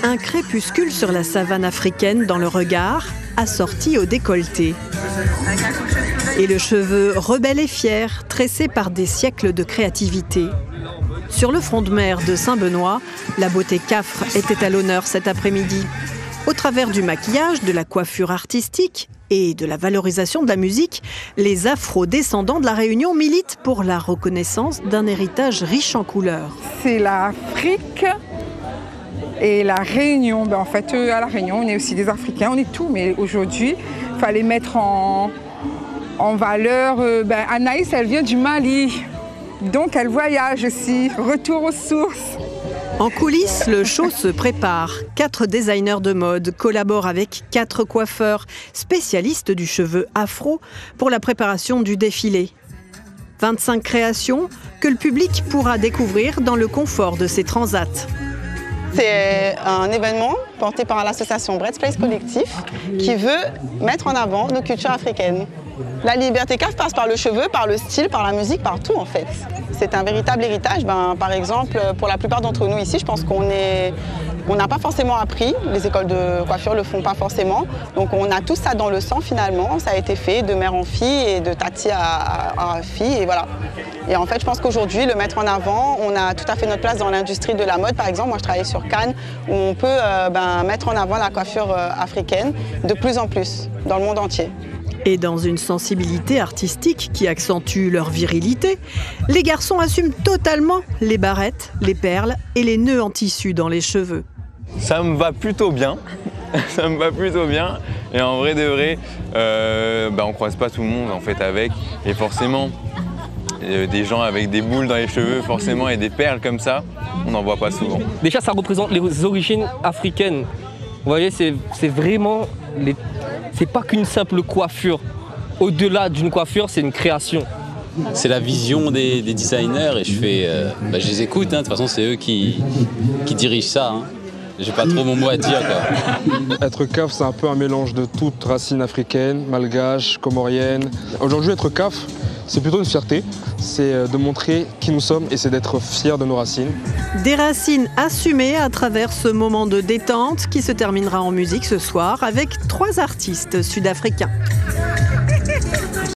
Un crépuscule sur la savane africaine dans le regard, assorti au décolleté. Et le cheveu rebelle et fier, tressé par des siècles de créativité. Sur le front de mer de Saint-Benoît, la beauté cafre était à l'honneur cet après-midi. Au travers du maquillage, de la coiffure artistique et de la valorisation de la musique, les afro-descendants de la Réunion militent pour la reconnaissance d'un héritage riche en couleurs. C'est l'Afrique et la Réunion. En fait, à la Réunion, on est aussi des Africains, on est tout. Mais aujourd'hui, il fallait mettre en valeur... Anaïs, elle vient du Mali. Donc, elle voyage aussi. Retour aux sources. En coulisses, le show se prépare. 4 designers de mode collaborent avec 4 coiffeurs spécialistes du cheveu afro pour la préparation du défilé. 25 créations que le public pourra découvrir dans le confort de ses transats. C'est un événement porté par l'association Brett's Place Collectif qui veut mettre en avant nos cultures africaines. La liberté caf passe par le cheveu, par le style, par la musique, par tout en fait. C'est un véritable héritage. Par exemple, pour la plupart d'entre nous ici, je pense qu'on n'a pas forcément appris. Les écoles de coiffure ne le font pas forcément. Donc on a tout ça dans le sang finalement. Ça a été fait de mère en fille et de tati à fille et voilà. Et en fait, je pense qu'aujourd'hui, le mettre en avant, on a tout à fait notre place dans l'industrie de la mode. Par exemple, moi je travaille sur Cannes où on peut mettre en avant la coiffure africaine de plus en plus dans le monde entier. Et dans une sensibilité artistique qui accentue leur virilité, les garçons assument totalement les barrettes, les perles et les nœuds en tissu dans les cheveux. Ça me va plutôt bien, ça me va plutôt bien. Et en vrai de vrai, on croise pas tout le monde en fait avec. Et forcément, des gens avec des boules dans les cheveux forcément et des perles comme ça, on n'en voit pas souvent. Déjà, ça représente les origines africaines. Vous voyez, c'est vraiment... C'est pas qu'une simple coiffure. Au-delà d'une coiffure, c'est une création. C'est la vision des designers et je les écoute. De toute façon, c'est eux qui dirigent ça. J'ai pas trop mon mot à dire, quoi. Être caf, c'est un peu un mélange de toutes racines africaines, malgaches, comoriennes. Aujourd'hui, être caf, c'est plutôt une fierté. C'est de montrer qui nous sommes et c'est d'être fiers de nos racines. Des racines assumées à travers ce moment de détente qui se terminera en musique ce soir avec 3 artistes sud-africains.